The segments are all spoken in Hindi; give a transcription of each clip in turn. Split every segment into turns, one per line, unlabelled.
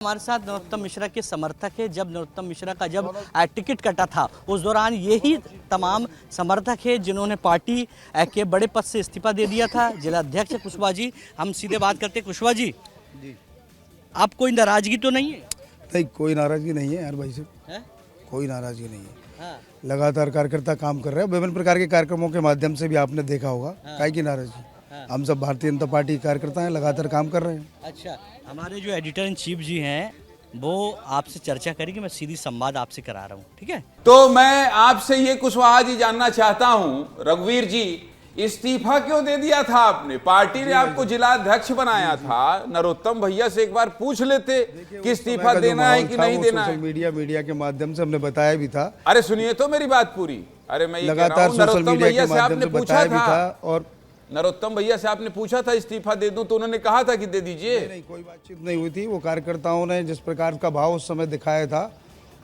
हमारे साथ नरोत्तम मिश्रा के समर्थक है। जब नरोत्तम मिश्रा का टिकट कटा था उस दौरान यही तमाम समर्थक है जिन्होंने पार्टी के बड़े पद से इस्तीफा दे दिया था। जिला अध्यक्ष कुशवाहा जी, हम सीधे बात करते हैं। कुशवाहा जी, आप कोई नाराजगी तो नहीं है?
नहीं, कोई नाराजगी नहीं है यार भाई से, कोई नाराजगी नहीं है। लगातार कार्यकर्ता काम कर रहे हैं, विभिन्न प्रकार के कार्यक्रमों के माध्यम से भी आपने देखा होगा। काहे की नाराजगी? हम सब भारतीय जनता पार्टी के कार्यकर्ता हैं, लगातार काम कर रहे हैं।
अच्छा, हमारे जो एडिटर इन चीफ जी हैं वो आपसे चर्चा करेंगे। मैं सीधी संवाद आपसे करा रहा हूँ, ठीक है?
तो मैं आपसे ये कुशवाहा जी जानना चाहता हूँ, रघुवीर जी, इस्तीफा क्यों दे दिया था आपने? पार्टी ने आपको जिला अध्यक्ष बनाया था। नरोत्तम भैया से एक बार पूछ लेते कि इस्तीफा देना है कि नहीं देना है।
मीडिया के माध्यम से हमने बताया भी था।
अरे सुनिए तो मेरी बात पूरी। अरे मैं
लगातार सोशल मीडिया के माध्यम से बताया भी था। और
नरोत्तम भैया से आपने पूछा था इस्तीफा दे दूं तो उन्होंने कहा था कि दे दीजिए।
नहीं, कोई बातचीत नहीं हुई थी। वो कार्यकर्ताओं ने जिस प्रकार का भाव उस समय दिखाया था,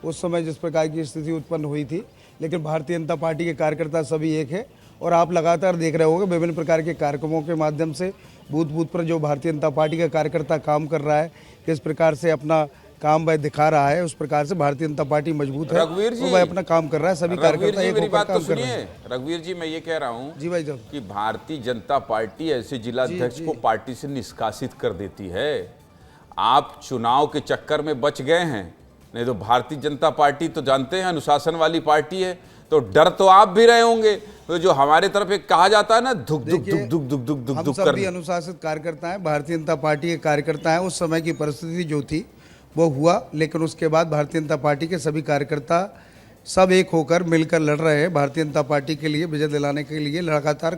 उस समय जिस प्रकार की स्थिति उत्पन्न हुई थी, लेकिन भारतीय जनता पार्टी के कार्यकर्ता सभी एक है। और आप लगातार देख रहे होंगे विभिन्न प्रकार के कार्यक्रमों के माध्यम से बूथ बूथ पर जो भारतीय जनता पार्टी का कार्यकर्ता काम कर रहा है, किस प्रकार से अपना काम वह दिखा रहा है, उस प्रकार से भारतीय जनता पार्टी मजबूत है।
रघुवीर जी,
वह अपना काम कर रहा है। सभी कार्यकर्ता एक होकर काम कर रहे
हैं। रघुवीर जी, मैं ये कह रहा हूँ
जी भाई साहब
कि भारतीय जनता पार्टी ऐसे जिला अध्यक्ष को पार्टी से निष्कासित कर देती है। आप चुनाव के चक्कर में बच गए हैं, नहीं तो भारतीय जनता पार्टी तो जानते हैं अनुशासन वाली पार्टी है, तो डर तो आप भी रहे होंगे। तो जो हमारे तरफ एक कहा जाता है ना, धुक धुक धुक धुक धुक धुक धुक धुक
कर, अनुशासित कार्यकर्ता है, भारतीय जनता पार्टी के कार्यकर्ता है। उस समय की परिस्थिति जो थी वो हुआ, लेकिन उसके बाद भारतीय जनता पार्टी के सभी कार्यकर्ता सब एक होकर मिलकर लड़ रहे हैं। भारतीय जनता पार्टी के लिए विजय दिलाने के लिए लगातार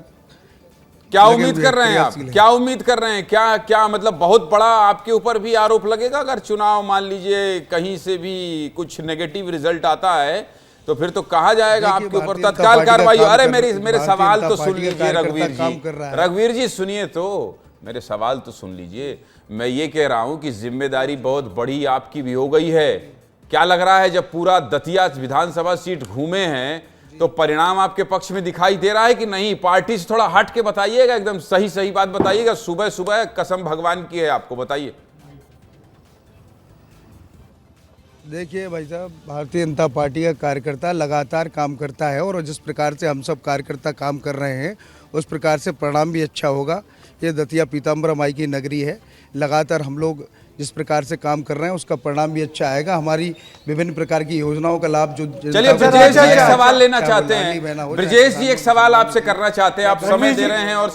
क्या उम्मीद कर रहे हैं आप? क्या उम्मीद कर रहे हैं? क्या मतलब बहुत बड़ा आपके ऊपर भी आरोप लगेगा अगर चुनाव मान लीजिए कहीं से भी कुछ नेगेटिव रिजल्ट आता है तो फिर तो कहा जाएगा आपके ऊपर तत्काल कार्रवाई। अरे मेरे सवाल तो सुन लीजिए रघुवीर जी। रघुवीर जी सुनिए तो, मेरे सवाल तो सुन लीजिए। मैं ये कह रहा हूं कि जिम्मेदारी बहुत बड़ी आपकी भी हो गई है। क्या लग रहा है जब पूरा दतिया विधानसभा सीट घूमे हैं तो परिणाम आपके पक्ष में दिखाई दे रहा है कि नहीं? पार्टी से थोड़ा हट के बताइएगा, एकदम सही सही बात बताइएगा। सुबह सुबह कसम भगवान की है आपको, बताइए।
देखिए भाई साहब, भारतीय जनता पार्टी का कार्यकर्ता लगातार काम करता है और जिस प्रकार से हम सब कार्यकर्ता काम कर रहे हैं उस प्रकार से परिणाम भी अच्छा होगा। ये दतिया पीताम्बरा माई की नगरी है। लगातार हम लोग जिस प्रकार से काम कर रहे हैं उसका परिणाम भी अच्छा आएगा। हमारी विभिन्न प्रकार की योजनाओं का लाभ जो
चलिए ब्रजेश जी एक सवाल लेना चाहते हैं। ब्रजेश जी एक सवाल आपसे करना चाहते हैं। आप समय दे रहे हैं और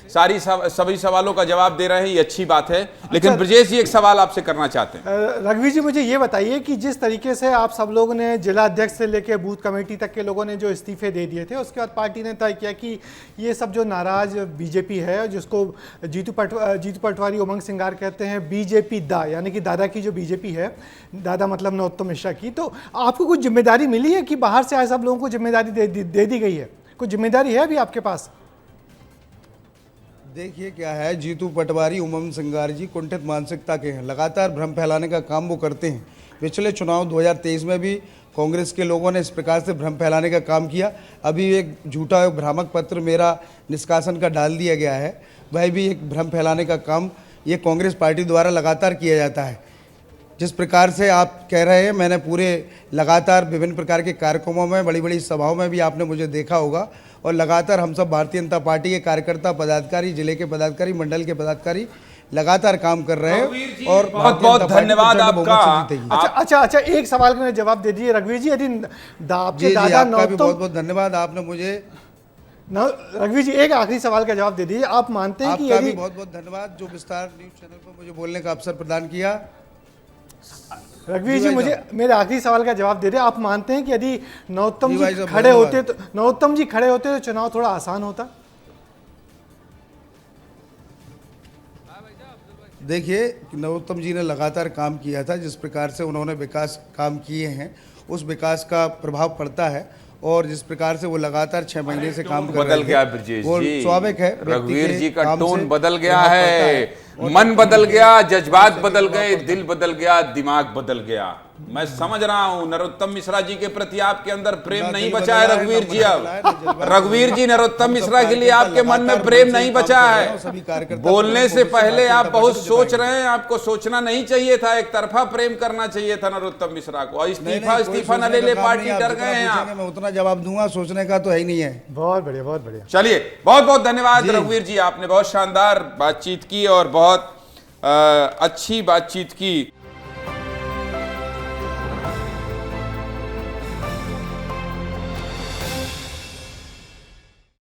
सभी सवालों का जवाब दे रहे हैं, ये अच्छी बात है। लेकिन ब्रजेश जी एक सवाल आपसे करना चाहते हैं।
रघुवीर जी, मुझे ये बताइए कि जिस तरीके से आप सब लोगों ने जिला अध्यक्ष से लेकर बूथ कमेटी तक के लोगों ने जो इस्तीफे दे दिए थे, उसके बाद पार्टी ने तय किया कि ये सब जो नाराज बीजेपी है, जिसको जीतू पटवारी उमंग सिंगार कहते हैं, बीजेपी दा यानी कि दादा की जो बीजेपी है, दादा मतलब नरोत्तम मिश्रा की, तो आपको कुछ जिम्मेदारी मिली है कि बाहर से आए सब लोगों को जिम्मेदारी दे दी गई है? कुछ जिम्मेदारी है अभी आपके पास?
देखिए क्या है, जीतू पटवारी उमंग सिंगार जी कुंठित मानसिकता के हैं। लगातार भ्रम फैलाने का काम वो करते हैं। पिछले चुनाव 2023 में भी कांग्रेस के लोगों ने इस प्रकार से भ्रम फैलाने का काम किया। अभी एक झूठा भ्रामक पत्र मेरा निष्कासन का डाल दिया गया है, वह भी एक भ्रम फैलाने का काम ये कांग्रेस पार्टी द्वारा लगातार किया जाता है। जिस प्रकार से आप कह रहे हैं, मैंने पूरे लगातार विभिन्न प्रकार के कार्यक्रमों में, बड़ी बड़ी सभाओं में भी आपने मुझे देखा होगा। और लगातार हम सब भारतीय जनता पार्टी के कार्यकर्ता, पदाधिकारी, जिले के पदाधिकारी, मंडल के पदाधिकारी लगातार काम कर रहे हैं। और
बहुत बहुत धन्यवाद आपका।
अच्छा, एक सवाल का जवाब दे दीजिए रघुवीर जी। यदि
आपका भी बहुत बहुत धन्यवाद, आपने मुझे।
रघुवीर जी एक आखिरी सवाल का जवाब दे दीजिए। आप मानते हैं कि
आपका भी बहुत बहुत धन्यवाद जो विस्तार न्यूज चैनल पर मुझे बोलने का अवसर प्रदान किया।
रघुवीर जी मुझे मेरे आखिरी सवाल का जवाब दे दे। आप मानते हैं कि यदि नरोत्तम जी खड़े होते तो चुनाव थोड़ा आसान होता?
देखिए, नरोत्तम जी ने लगातार काम किया था। जिस प्रकार से उन्होंने विकास काम किए हैं उस विकास का प्रभाव पड़ता है। और जिस प्रकार से वो लगातार 6 महीने से काम कर रहे
गया ब्रजेश जी,
स्वाभाविक है।
रघुवीर जी का टोन बदल गया है, मन बदल गया, जज्बात बदल गए, दिल बदल गया, दिमाग बदल गया। मैं समझ रहा हूं नरोत्तम मिश्रा जी के प्रति आपके अंदर प्रेम नहीं बचा है रघुवीर जी। अब रघुवीर जी, नरोत्तम मिश्रा के लिए आपके मन में प्रेम नहीं बचा है। बोलने से पहले आप बहुत सोच रहे हैं, आपको सोचना नहीं चाहिए था, एक तरफा प्रेम करना चाहिए था नरोत्तम मिश्रा को। इस्तीफा न ले ले पार्टी, डर गए हैं आप।
मैं उतना जवाब दूंगा, सोचने का तो है ही नहीं है।
बहुत बढ़िया, बहुत बढ़िया।
चलिए, बहुत बहुत धन्यवाद रघुवीर जी, आपने बहुत शानदार बातचीत की और बहुत अच्छी बातचीत की।